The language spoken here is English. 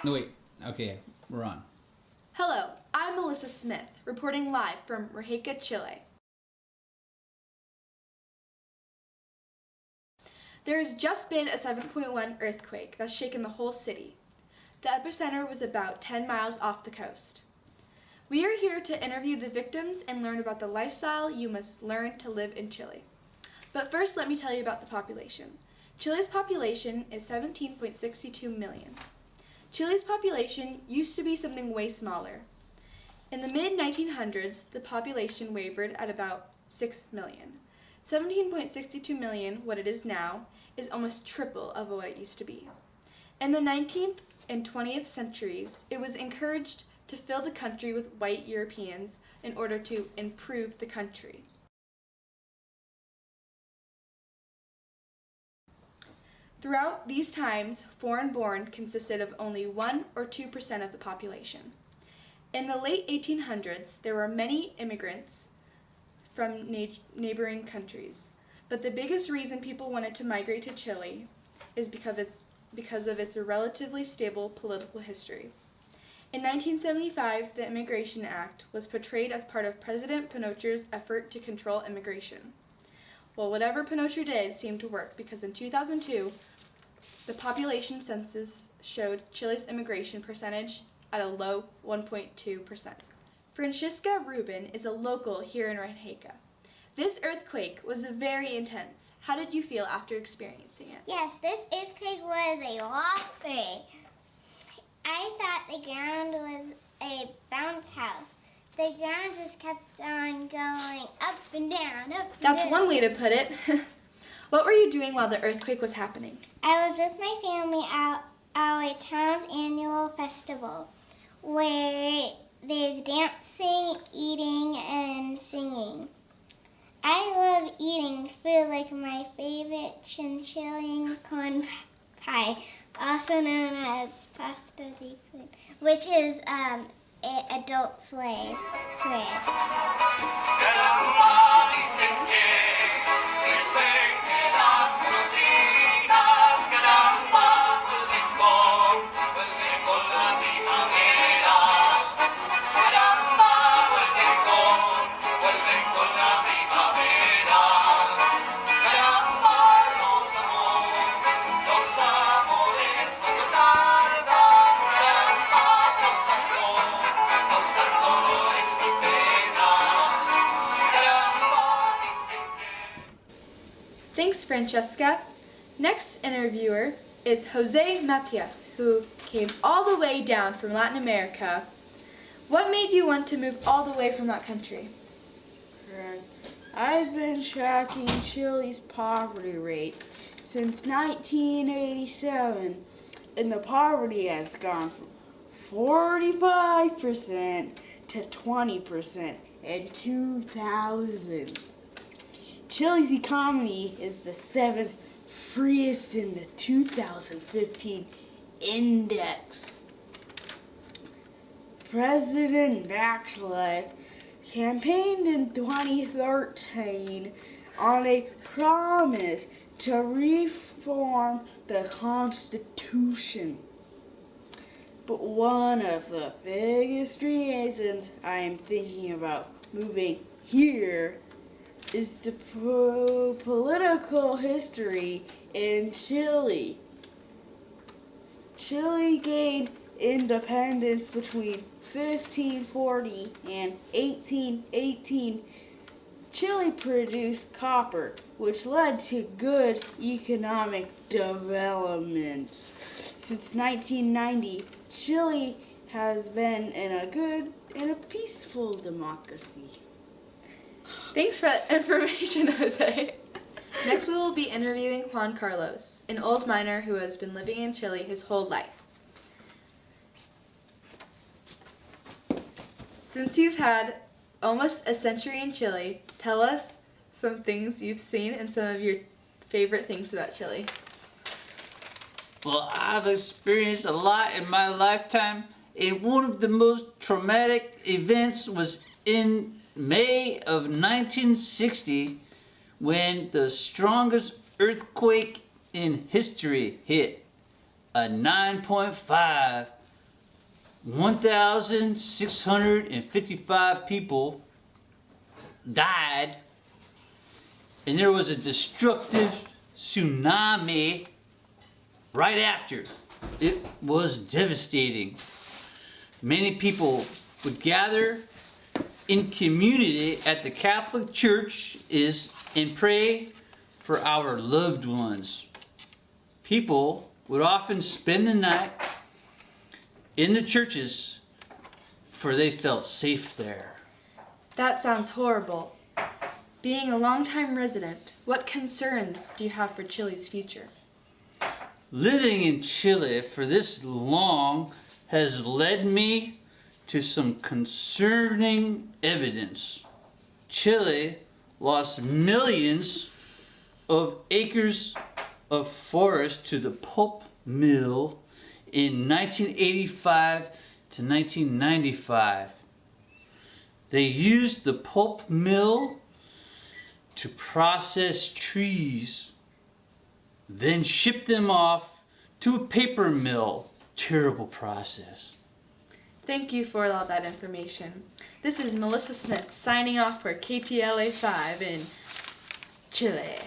No, wait. Okay, we're on. Hello, I'm Melissa Smith, reporting live from Rijeka, Chile. There has just been a 7.1 earthquake that's shaken the whole city. The epicenter was about 10 miles off the coast. We are here to interview the victims and learn about the lifestyle you must learn to live in Chile. But first, let me tell you about the population. Chile's population is 17.62 million. Chile's population used to be something way smaller. In the mid-1900s, the population wavered at about 6 million. 17.62 million, what it is now, is almost triple of what it used to be. In the 19th and 20th centuries, it was encouraged to fill the country with white Europeans in order to improve the country. Throughout these times, foreign-born consisted of only 1 or 2% of the population. In the late 1800s, there were many immigrants from neighboring countries, but the biggest reason people wanted to migrate to Chile is because of its relatively stable political history. In 1975, the Immigration Act was portrayed as part of President Pinochet's effort to control immigration. Well, whatever Pinochet did seemed to work, because in 2002, the population census showed Chile's immigration percentage at a low 1.2%. Francisca Rubin is a local here in Rijeka. This earthquake was very intense. How did you feel after experiencing it? Yes, this earthquake was a lot big. I thought the ground was a bounce house. The ground just kept on going up and down, up and That's down. one way to put it. What were you doing while the earthquake was happening? I was with my family at our town's annual festival, where there's dancing, eating, and singing. I love eating food like my favorite chinchilling corn pie, also known as pasta di food, which is an adult's way. Thanks, Francesca. Next interviewer is Jose Matias, who came all the way down from Latin America. What made you want to move all the way from that country? I've been tracking Chile's poverty rates since 1987, and the poverty has gone from 45% to 20% in 2000. Chile's economy is the 7th freest in the 2015 index. President Bachelet campaigned in 2013 on a promise to reform the Constitution. But one of the biggest reasons I am thinking about moving here is the political history in Chile. Chile gained independence between 1540 and 1818. Chile produced copper, which led to good economic development. Since 1990, Chile has been in a peaceful democracy. Thanks for that information, Jose. Next, we will be interviewing Juan Carlos, an old miner who has been living in Chile his whole life. Since you've had almost a century in Chile, tell us some things you've seen and some of your favorite things about Chile. Well, I've experienced a lot in my lifetime, and one of the most traumatic events was in May of 1960 when the strongest earthquake in history hit, a 9.5 1,655 people died, and there was a destructive tsunami right after. It was devastating. Many people would gather in community at the Catholic Church and pray for our loved ones. People would often spend the night in the churches, for they felt safe there. That sounds horrible. Being a longtime resident, what concerns do you have for Chile's future? Living in Chile for this long has led me to some concerning evidence. Chile lost millions of acres of forest to the pulp mill in 1985 to 1995. They used the pulp mill to process trees, then ship them off to a paper mill. Terrible process. Thank you for all that information. This is Melissa Smith signing off for KTLA 5 in Chile.